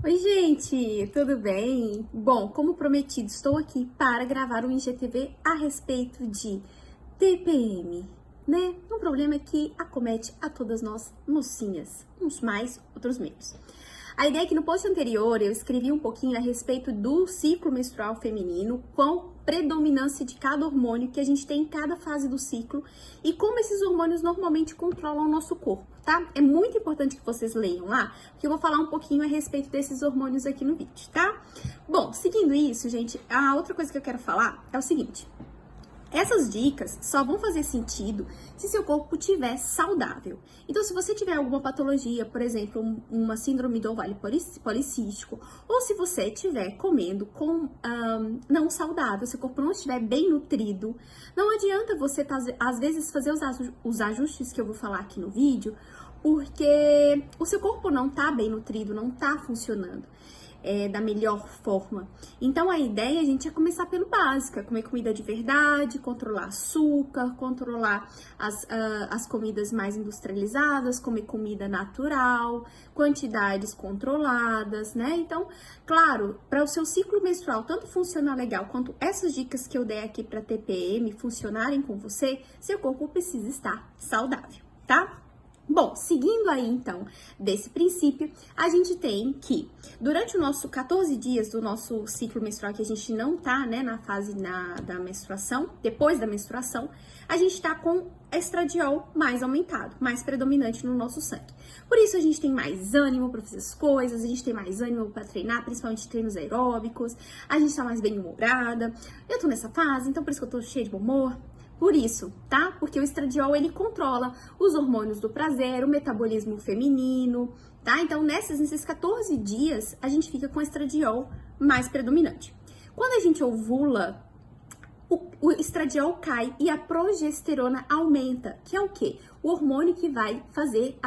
Oi, gente, tudo bem? Bom, como prometido, estou aqui para gravar um IGTV a respeito de TPM, né? Um problema que acomete a todas nós mocinhas, uns mais, outros menos. A ideia é que no post anterior eu escrevi um pouquinho a respeito do ciclo menstrual feminino, com predominância de cada hormônio que a gente tem em cada fase do ciclo e como esses hormônios normalmente controlam o nosso corpo, tá? É muito importante que vocês leiam lá, porque eu vou falar um pouquinho a respeito desses hormônios aqui no vídeo, tá? Bom, seguindo isso, gente, a outra coisa que eu quero falar é o seguinte. Essas dicas só vão fazer sentido se seu corpo estiver saudável. Então, se você tiver alguma patologia, por exemplo, uma síndrome do ovário policístico, ou se você estiver comendo não saudável, seu corpo não estiver bem nutrido, não adianta você, às vezes, fazer os ajustes que eu vou falar aqui no vídeo, porque o seu corpo não tá bem nutrido, não tá funcionando. Da melhor forma. Então, a ideia, gente, é começar pelo básico, é comer comida de verdade, controlar açúcar, controlar as comidas mais industrializadas, comer comida natural, quantidades controladas, né? Então, claro, para o seu ciclo menstrual tanto funcionar legal, quanto essas dicas que eu dei aqui para TPM funcionarem com você, seu corpo precisa estar saudável, tá? Bom, seguindo aí então desse princípio, a gente tem que durante o nosso 14 dias do nosso ciclo menstrual, que a gente não tá, né, na fase da menstruação, depois da menstruação, a gente tá com estradiol mais aumentado, mais predominante no nosso sangue. Por isso a gente tem mais ânimo para fazer as coisas, a gente tem mais ânimo para treinar, principalmente treinos aeróbicos, a gente tá mais bem-humorada. Eu tô nessa fase, então por isso que eu tô cheia de bom humor. Por isso, tá? Porque o estradiol, ele controla os hormônios do prazer, o metabolismo feminino, tá? Então, nesses 14 dias, a gente fica com o estradiol mais predominante. Quando a gente ovula, o estradiol cai e a progesterona aumenta, que é o quê? O hormônio que vai fazer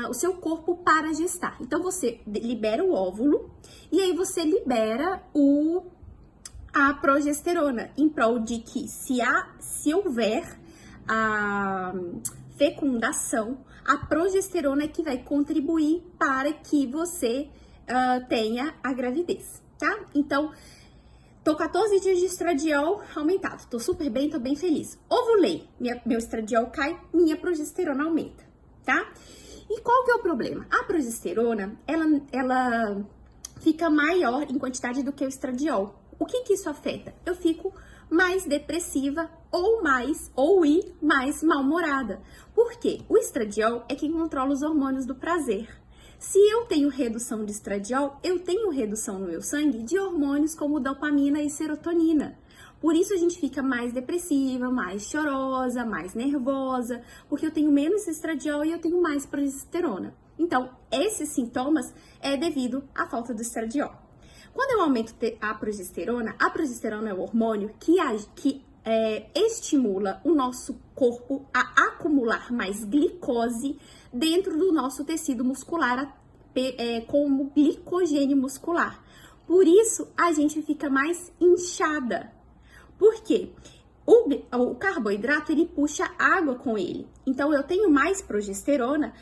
o seu corpo para gestar. Então, você libera o óvulo e aí você libera a progesterona, em prol de que se houver a fecundação, a progesterona é que vai contribuir para que você tenha a gravidez, tá? Então, tô 14 dias de estradiol aumentado, tô super bem, tô bem feliz. Ovulei, meu estradiol cai, minha progesterona aumenta, tá? E qual que é o problema? A progesterona, ela fica maior em quantidade do que o estradiol. O que isso afeta? Eu fico mais depressiva ou mais mal-humorada. Por quê? O estradiol é quem controla os hormônios do prazer. Se eu tenho redução de estradiol, eu tenho redução no meu sangue de hormônios como dopamina e serotonina. Por isso a gente fica mais depressiva, mais chorosa, mais nervosa, porque eu tenho menos estradiol e eu tenho mais progesterona. Então, esses sintomas é devido à falta do estradiol. Quando eu aumento a progesterona é o hormônio que estimula o nosso corpo a acumular mais glicose dentro do nosso tecido muscular, como glicogênio muscular. Por isso, a gente fica mais inchada. Por quê? O carboidrato, ele puxa água com ele. Então, eu tenho mais progesterona,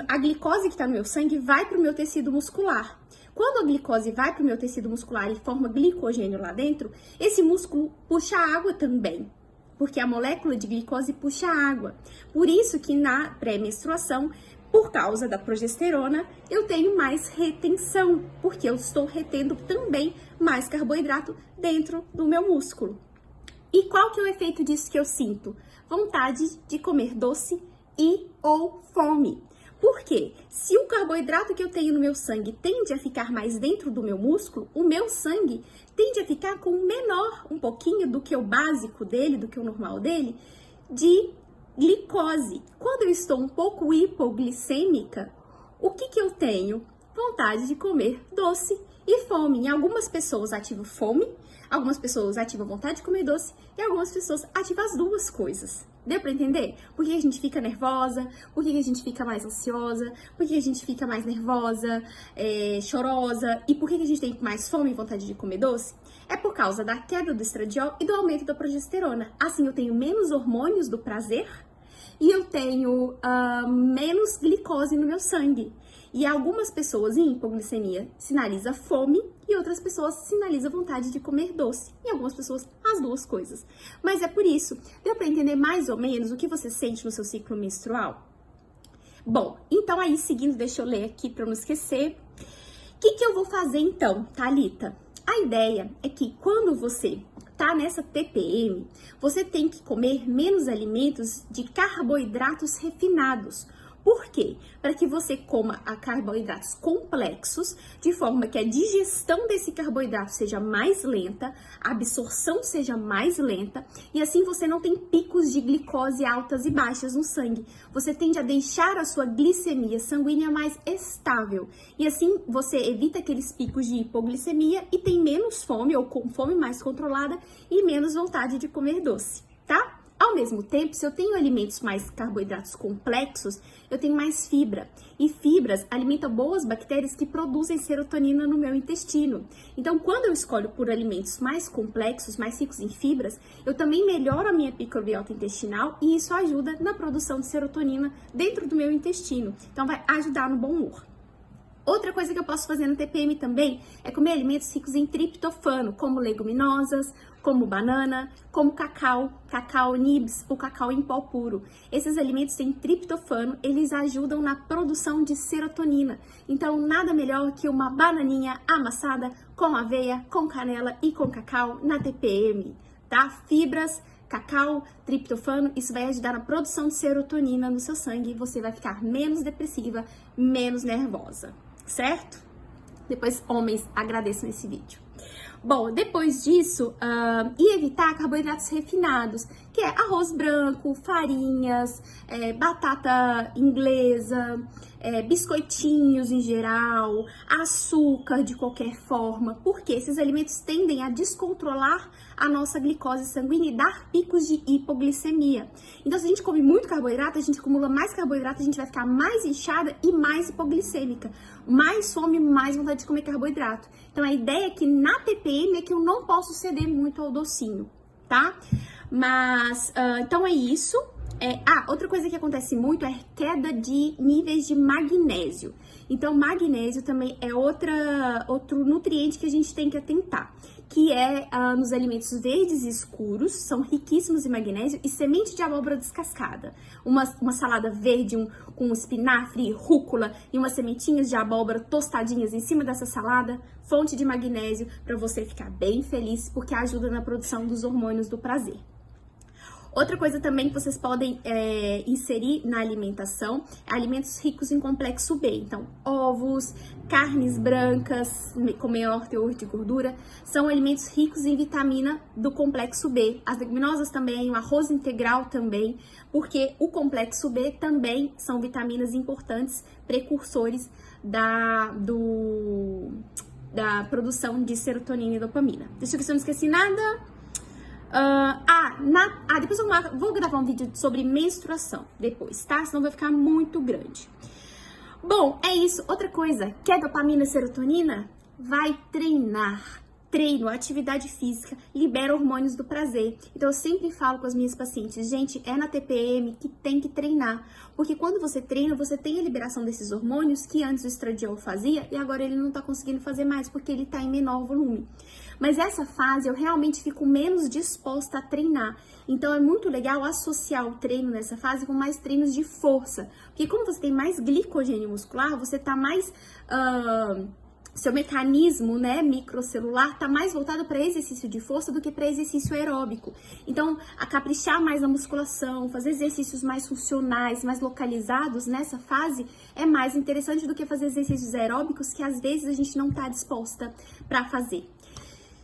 a glicose que está no meu sangue vai para o meu tecido muscular. Quando a glicose vai para o meu tecido muscular e forma glicogênio lá dentro, esse músculo puxa água também, porque a molécula de glicose puxa água. Por isso que na pré-menstruação, por causa da progesterona, eu tenho mais retenção, porque eu estou retendo também mais carboidrato dentro do meu músculo. E qual que é o efeito disso que eu sinto? Vontade de comer doce ou fome. Por quê? Se o carboidrato que eu tenho no meu sangue tende a ficar mais dentro do meu músculo, o meu sangue tende a ficar com menor, um pouquinho do que o básico dele, do que o normal dele, de glicose. Quando eu estou um pouco hipoglicêmica, o que eu tenho? Vontade de comer doce e fome. Em algumas pessoas ativa fome, algumas pessoas ativam vontade de comer doce e algumas pessoas ativam as duas coisas. Deu pra entender? Por que a gente fica nervosa? Por que a gente fica mais ansiosa? Por que a gente fica mais nervosa, chorosa? E por que a gente tem mais fome e vontade de comer doce? É por causa da queda do estradiol e do aumento da progesterona. Assim, eu tenho menos hormônios do prazer e eu tenho menos glicose no meu sangue. E algumas pessoas em hipoglicemia sinaliza fome e outras pessoas sinaliza vontade de comer doce. E algumas pessoas as duas coisas. Mas é por isso, deu para entender mais ou menos o que você sente no seu ciclo menstrual? Bom, então aí seguindo, deixa eu ler aqui para não esquecer. O que eu vou fazer então, Thalita? A ideia é que quando você tá nessa TPM, você tem que comer menos alimentos de carboidratos refinados. Por quê? Para que você coma carboidratos complexos, de forma que a digestão desse carboidrato seja mais lenta, a absorção seja mais lenta, e assim você não tem picos de glicose altas e baixas no sangue. Você tende a deixar a sua glicemia sanguínea mais estável, e assim você evita aqueles picos de hipoglicemia e tem menos fome, ou com fome mais controlada, e menos vontade de comer doce, tá? Ao mesmo tempo, se eu tenho alimentos mais carboidratos complexos, eu tenho mais fibra. E fibras alimentam boas bactérias que produzem serotonina no meu intestino. Então, quando eu escolho por alimentos mais complexos, mais ricos em fibras, eu também melhoro a minha microbiota intestinal e isso ajuda na produção de serotonina dentro do meu intestino. Então, vai ajudar no bom humor. Outra coisa que eu posso fazer no TPM também é comer alimentos ricos em triptofano, como leguminosas, como banana, como cacau nibs, ou cacau em pó puro. Esses alimentos têm triptofano, eles ajudam na produção de serotonina. Então, nada melhor que uma bananinha amassada com aveia, com canela e com cacau na TPM, tá? Fibras, cacau, triptofano, isso vai ajudar na produção de serotonina no seu sangue e você vai ficar menos depressiva, menos nervosa, certo? Depois, homens, agradeçam esse vídeo. Bom, depois disso, e evitar carboidratos refinados, que é arroz branco, farinhas, batata inglesa, biscoitinhos em geral, açúcar de qualquer forma, porque esses alimentos tendem a descontrolar a nossa glicose sanguínea e dar picos de hipoglicemia. Então, se a gente come muito carboidrato, a gente acumula mais carboidrato, a gente vai ficar mais inchada e mais hipoglicêmica. Mais fome, mais vontade de comer carboidrato. Então, a ideia é que na TPM é que eu não posso ceder muito ao docinho, tá? Mas, então é isso. Outra coisa que acontece muito é queda de níveis de magnésio. Então, magnésio também é outro nutriente que a gente tem que atentar, que é nos alimentos verdes escuros, são riquíssimos em magnésio, e semente de abóbora descascada. Uma salada verde com espinafre, rúcula e umas sementinhas de abóbora tostadinhas em cima dessa salada, fonte de magnésio para você ficar bem feliz, porque ajuda na produção dos hormônios do prazer. Outra coisa também que vocês podem inserir na alimentação é alimentos ricos em complexo B. Então, ovos, carnes brancas com maior teor de gordura, são alimentos ricos em vitamina do complexo B. As leguminosas também, o arroz integral também, porque o complexo B também são vitaminas importantes, precursores da produção de serotonina e dopamina. Deixa eu ver se eu não esqueci nada. Depois eu vou gravar um vídeo sobre menstruação depois, tá? Senão vai ficar muito grande. Bom, é isso. Outra coisa, quer dopamina e serotonina? Vai treinar. Treino, atividade física, libera hormônios do prazer. Então eu sempre falo com as minhas pacientes, gente, é na TPM que tem que treinar. Porque quando você treina, você tem a liberação desses hormônios que antes o estradiol fazia e agora ele não tá conseguindo fazer mais porque ele tá em menor volume. Mas essa fase eu realmente fico menos disposta a treinar. Então é muito legal associar o treino nessa fase com mais treinos de força. Porque como você tem mais glicogênio muscular, você tá mais... seu mecanismo, né, microcelular está mais voltado para exercício de força do que para exercício aeróbico. Então, a caprichar mais na musculação, fazer exercícios mais funcionais, mais localizados nessa fase é mais interessante do que fazer exercícios aeróbicos que às vezes a gente não está disposta para fazer.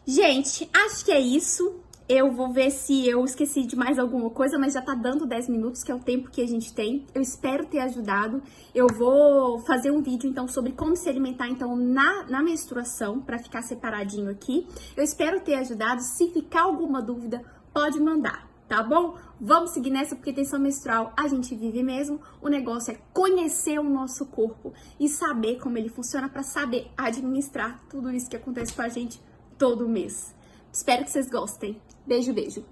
Gente, acho que é isso. Eu vou ver se eu esqueci de mais alguma coisa, mas já tá dando 10 minutos, que é o tempo que a gente tem. Eu espero ter ajudado. Eu vou fazer um vídeo, então, sobre como se alimentar, então, na menstruação, pra ficar separadinho aqui. Eu espero ter ajudado. Se ficar alguma dúvida, pode mandar, tá bom? Vamos seguir nessa, porque tensão menstrual a gente vive mesmo. O negócio é conhecer o nosso corpo e saber como ele funciona pra saber administrar tudo isso que acontece com a gente todo mês. Espero que vocês gostem. Beijo, beijo.